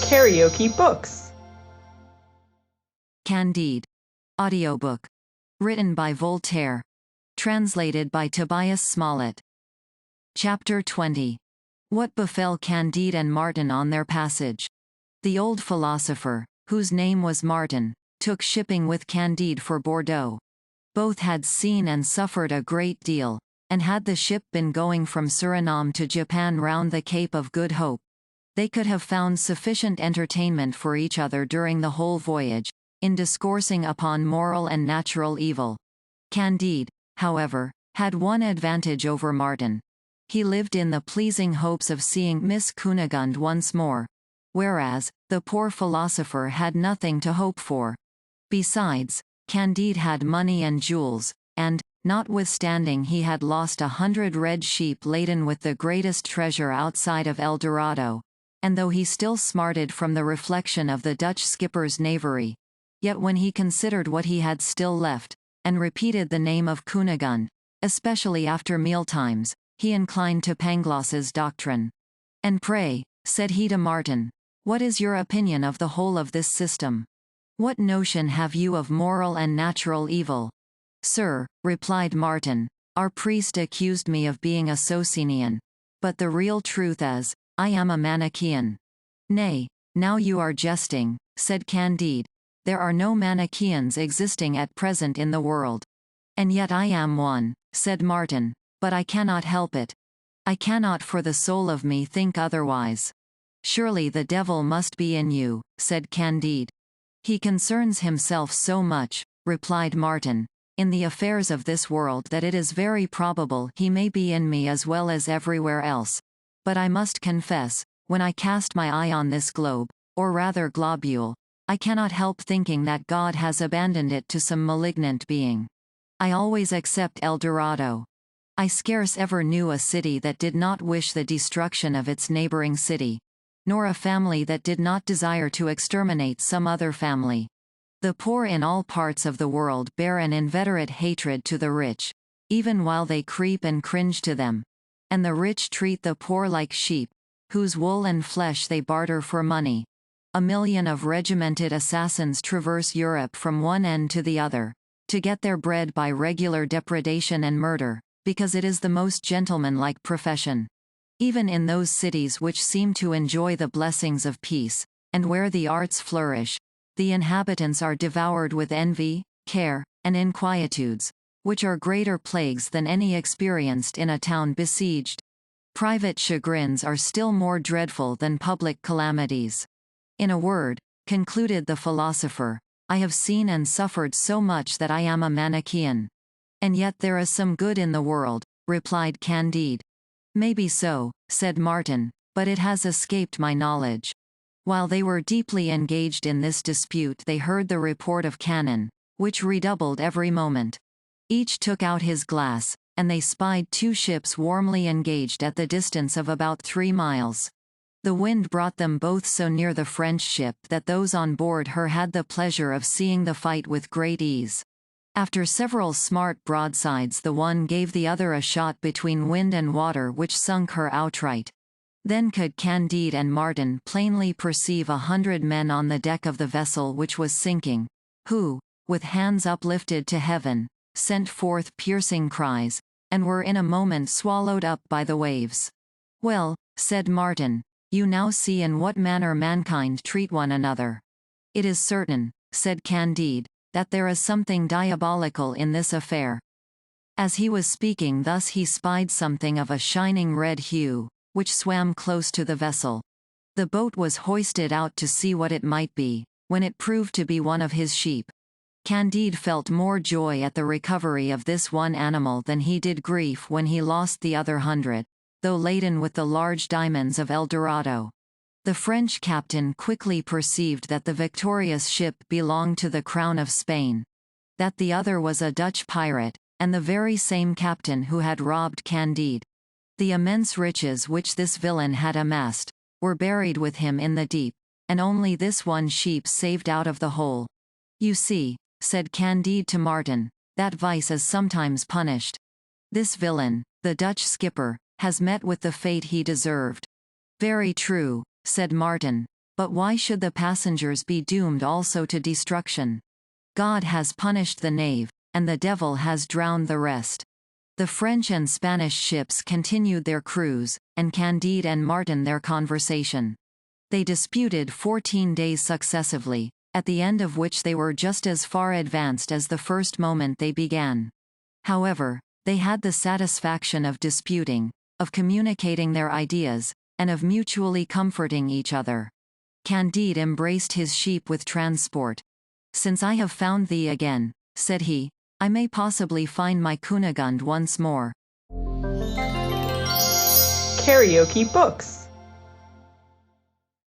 KaraokeBooks. Candide. Audiobook. Written by Voltaire. Translated by Tobias Smollett. Chapter 20. What befell Candide and Martin on their passage. The old philosopher, whose name was Martin, took shipping with Candide for Bordeaux. Both had seen and suffered a great deal, and had the ship been going from Suriname to Japan round the Cape of Good Hope, they could have found sufficient entertainment for each other during the whole voyage, in discoursing upon moral and natural evil. Candide, however, had one advantage over Martin. He lived in the pleasing hopes of seeing Miss Cunegonde once more, whereas, the poor philosopher had nothing to hope for. Besides, Candide had money and jewels, and, notwithstanding he had lost 100 red sheep laden with the greatest treasure outside of El Dorado, and though he still smarted from the reflection of the Dutch skipper's knavery, yet when he considered what he had still left, and repeated the name of Cunegonde, especially after mealtimes, he inclined to Pangloss's doctrine. "And pray," said he to Martin, "what is your opinion of the whole of this system? What notion have you of moral and natural evil?" "Sir," replied Martin, "our priest accused me of being a Socinian, but the real truth is, I am a Manichean." "Nay, now you are jesting," said Candide. "There are no Manicheans existing at present in the world." "And yet I am one," said Martin, "but I cannot help it. I cannot for the soul of me think otherwise." "Surely the devil must be in you," said Candide. "He concerns himself so much," replied Martin, "in the affairs of this world that it is very probable he may be in me as well as everywhere else. But I must confess, when I cast my eye on this globe, or rather globule, I cannot help thinking that God has abandoned it to some malignant being. I always except El Dorado. I scarce ever knew a city that did not wish the destruction of its neighboring city, nor a family that did not desire to exterminate some other family. The poor in all parts of the world bear an inveterate hatred to the rich, even while they creep and cringe to them. And the rich treat the poor like sheep, whose wool and flesh they barter for money. 1,000,000 of regimented assassins traverse Europe from one end to the other, to get their bread by regular depredation and murder, because it is the most gentlemanlike profession. Even in those cities which seem to enjoy the blessings of peace, and where the arts flourish, the inhabitants are devoured with envy, care, and inquietudes, which are greater plagues than any experienced in a town besieged. Private chagrins are still more dreadful than public calamities. In a word, concluded the philosopher, I have seen and suffered so much that I am a Manichean. "And yet there is some good in the world," replied Candide. "Maybe so," said Martin, "but it has escaped my knowledge." While they were deeply engaged in this dispute they heard the report of cannon, which redoubled every moment. Each took out his glass, and they spied 2 ships warmly engaged at the distance of about 3 miles. The wind brought them both so near the French ship that those on board her had the pleasure of seeing the fight with great ease. After several smart broadsides the one gave the other a shot between wind and water which sunk her outright. Then could Candide and Martin plainly perceive 100 men on the deck of the vessel which was sinking, who, with hands uplifted to heaven, sent forth piercing cries, and were in a moment swallowed up by the waves. "Well," said Martin, "you now see in what manner mankind treat one another." "It is certain," said Candide, "that there is something diabolical in this affair." As he was speaking thus he spied something of a shining red hue, which swam close to the vessel. The boat was hoisted out to see what it might be, when it proved to be one of his sheep. Candide felt more joy at the recovery of this one animal than he did grief when he lost the other 100, though laden with the large diamonds of El Dorado. The French captain quickly perceived that the victorious ship belonged to the crown of Spain, that the other was a Dutch pirate, and the very same captain who had robbed Candide. The immense riches which this villain had amassed, were buried with him in the deep, and only this one sheep saved out of the whole. "You see," said Candide to Martin, "that vice is sometimes punished. This villain, the Dutch skipper, has met with the fate he deserved." "Very true," said Martin, But why should the passengers be doomed also to destruction? God has punished the knave, and the devil has drowned the rest. The French and Spanish ships continued their cruise, and Candide and Martin their conversation. They disputed 14 days successively, at the end of which they were just as far advanced as the first moment they began. However, they had the satisfaction of disputing, of communicating their ideas, and of mutually comforting each other. Candide embraced his sheep with transport. "Since I have found thee again," said he, "I may possibly find my Kunigunde once more." KaraokeBooks.